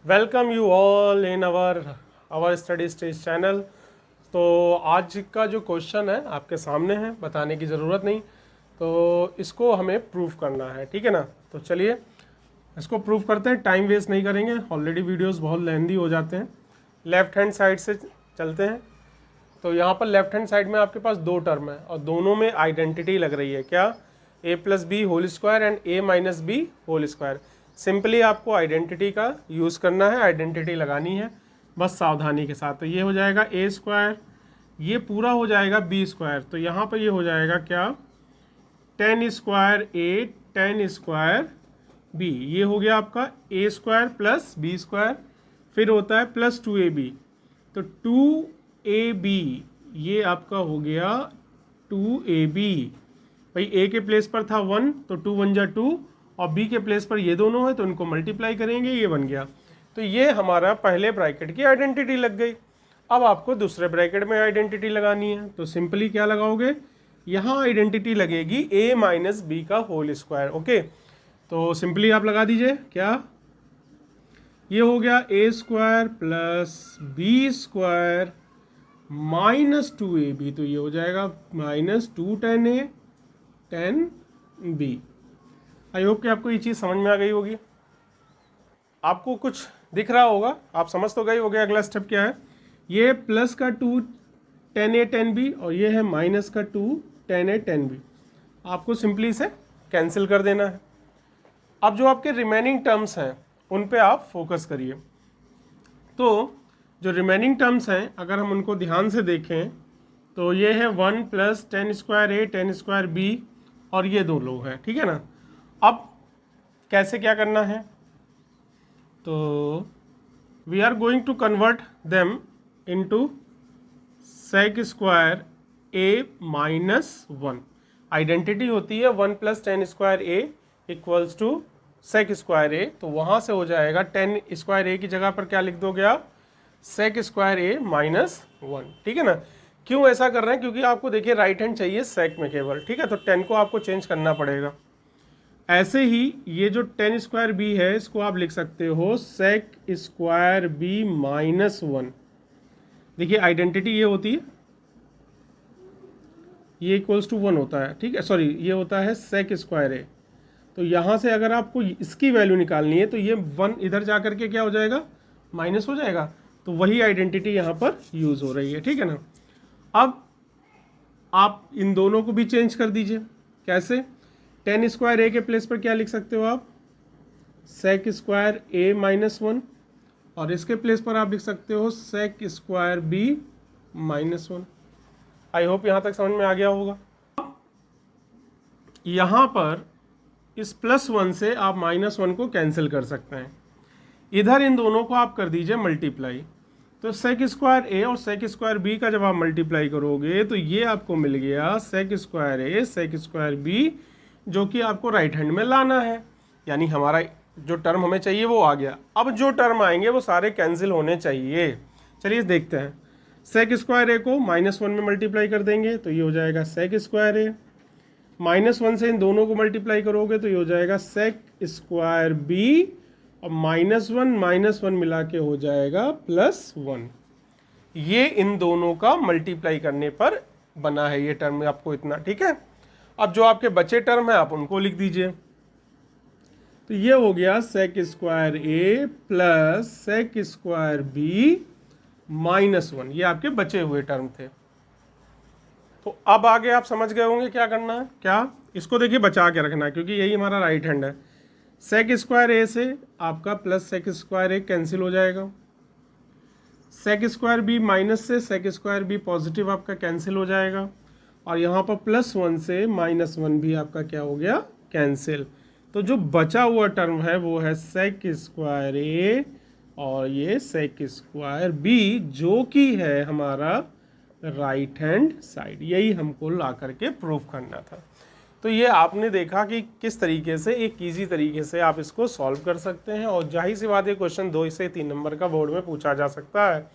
Welcome you all in our study stage channel. तो आज का जो क्वेश्चन है आपके सामने है, बताने की ज़रूरत नहीं, तो इसको हमें प्रूफ करना है, ठीक है ना। तो चलिए इसको प्रूफ करते हैं, टाइम वेस्ट नहीं करेंगे, ऑलरेडी वीडियोस बहुत लेंदी हो जाते हैं। लेफ्ट हैंड साइड से चलते हैं। तो यहाँ पर लेफ्ट हैंड साइड में आपके पास दो टर्म है और दोनों में आइडेंटिटी लग रही है, क्या? a plus B whole square and a minus B whole square. Simply आपको आइडेंटिटी का यूज़ करना है, आइडेंटिटी लगानी है बस सावधानी के साथ। तो ये हो जाएगा a स्क्वायर, ये पूरा हो जाएगा b स्क्वायर। तो यहाँ पर ये हो जाएगा क्या? 10 स्क्वायर a 10 स्क्वायर b, ये हो गया आपका a square plus b square, फिर होता है प्लस 2ab। तो 2ab ये आपका हो गया 2ab। भाई a के प्लेस पर था 1 तो 2 1 जा 2 और b के प्लेस पर ये दोनों है तो इनको मल्टीप्लाई करेंगे, ये बन गया। तो ये हमारा पहले ब्रैकेट की आइडेंटिटी लग गई। अब आपको दूसरे ब्रैकेट में आइडेंटिटी लगानी है, तो सिंपली क्या लगाओगे? यहाँ आइडेंटिटी लगेगी a माइनस बी का होल स्क्वायर। ओके, तो सिंपली आप लगा दीजिए, क्या ये हो गया a square plus B square minus 2ab, तो ये हो जाएगा minus 210a 10b। I hope कि आपको ये चीज़ समझ में आ गई होगी, आपको कुछ दिख रहा होगा, आप समझ तो गए होगे। अगला स्टेप क्या है? ये प्लस का 2 10a 10b और ये है माइनस का 2 10a 10b। आपको सिंपली इसे कैंसिल कर देना है। अब जो आपके रिमेनिंग टर्म्स हैं उन पे आप फोकस करिए। तो जो रिमेनिंग टर्म्स हैं अगर हम उनको ध्यान से देखें तो ये है 1 plus 10 square a 10 square b और ये दो लोग हैं, ठीक है ना। अब कैसे क्या करना है? तो we are going to convert them into sec square a minus 1। Identity होती है 1 plus 10 square a equals to sec square a। तो वहाँ से हो जाएगा 10 स्क्वायर a की जगह पर क्या लिख दोगे आप? सेक स्क्वायर a माइनस 1, ठीक है ना। क्यों ऐसा कर रहे हैं? क्योंकि आपको देखिए राइट हैंड चाहिए सेक में केवल, ठीक है। तो 10 को आपको चेंज करना पड़ेगा। ऐसे ही ये जो 10 स्क्वायर बी है इसको आप लिख सकते हो सेक स्क्वायर बी माइनस 1। देखिए आइडेंटिटी ये होती है, ये इक्वल्स टू 1 होता है, ठीक है, सॉरी ये होता है सेक स्क्वायर ए। तो यहाँ से अगर आपको इसकी वैल्यू निकालनी है तो ये 1 इधर जा करके क्या हो जाएगा? माइनस हो जाएगा। तो वही आइडेंटिटी यहाँ पर यूज़ हो रही है, ठीक है ना। अब आप इन दोनों को भी चेंज कर दीजिए। कैसे? 10 स्क्वायर ए के प्लेस पर क्या लिख सकते हो आप? सेक स्क्वायर ए माइनस 1 और इसके प्लेस पर आप लिख सकते हो sec square B minus 1। I hope यहाँ तक समझ में आ गया होगा। यहाँ पर इस प्लस 1 से आप माइनस 1 को कैंसिल कर सकते हैं। इधर इन दोनों को आप कर दीजिए मल्टीप्लाई। तो सेक स्क्वायर ए और सेक स्क्वायर बी का जब आप मल्टीप्लाई करोगे तो ये आपको मिल गया सेक स्क्वायर ए सेक स्क्वायर बी, जो कि आपको राइट हैंड में लाना है। यानी हमारा जो टर्म हमें चाहिए वो आ गया। अब जो टर्म आएंगे वो सारे कैंसिल होने चाहिए। चलिए देखते हैं। सेक स्क्वायर ए को माइनस 1 में मल्टीप्लाई कर देंगे तो ये हो जाएगा सेक स्क्वायर ए। माइनस 1 से इन दोनों को मल्टीप्लाई करोगे तो ये हो जाएगा सेक स्क्वायर बी और माइनस 1 मिला के हो जाएगा प्लस 1। ये इन दोनों का मल्टीप्लाई करने पर बना है ये टर्म आपको इतना, ठीक है। अब जो आपके बचे टर्म है आप उनको लिख दीजिए। तो ये हो गया sec square A plus sec square B minus 1, ये आपके बचे हुए टर्म थे। तो अब आगे आप समझ गए होंगे क्या करना है। क्या? इसको देखिए बचा के रखना है क्योंकि यही हमारा राइट हैंड है। सेक स्क्वायर ए से आपका प्लस सेक स्क्वायर ए कैंसिल हो जाएगा। सेक स्क्वायर बी माइनस से सेक स्क्वायर बी पॉजिटिव आपका कैंसिल हो जाएगा और यहाँ पर प्लस 1 से माइनस 1 भी आपका क्या हो गया? कैंसिल। तो जो बचा हुआ टर्म है वो है सेक स्क्वायर ए और ये सेक स्क्वायर बी, जो कि है हमारा राइट हैंड साइड। यही हमको ला करके प्रूफ करना था। तो ये आपने देखा कि किस तरीके से एक ईजी तरीके से आप इसको सॉल्व कर सकते हैं और जाहिर सी बात है क्वेश्चन 2 से 3 नंबर का बोर्ड में पूछा जा सकता है।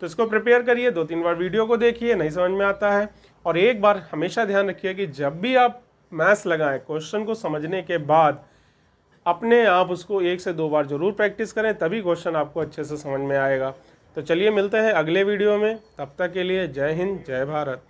तो इसको प्रिपेयर करिए, 2-3 बार वीडियो को देखिए, नहीं समझ में आता है। और एक बार हमेशा ध्यान रखिए कि जब भी आप मैथ्स लगाएं क्वेश्चन को समझने के बाद अपने आप उसको 1 से 2 बार ज़रूर प्रैक्टिस करें, तभी क्वेश्चन आपको अच्छे से समझ में आएगा। तो चलिए मिलते हैं अगले वीडियो में, तब तक के लिए जय हिंद जय भारत।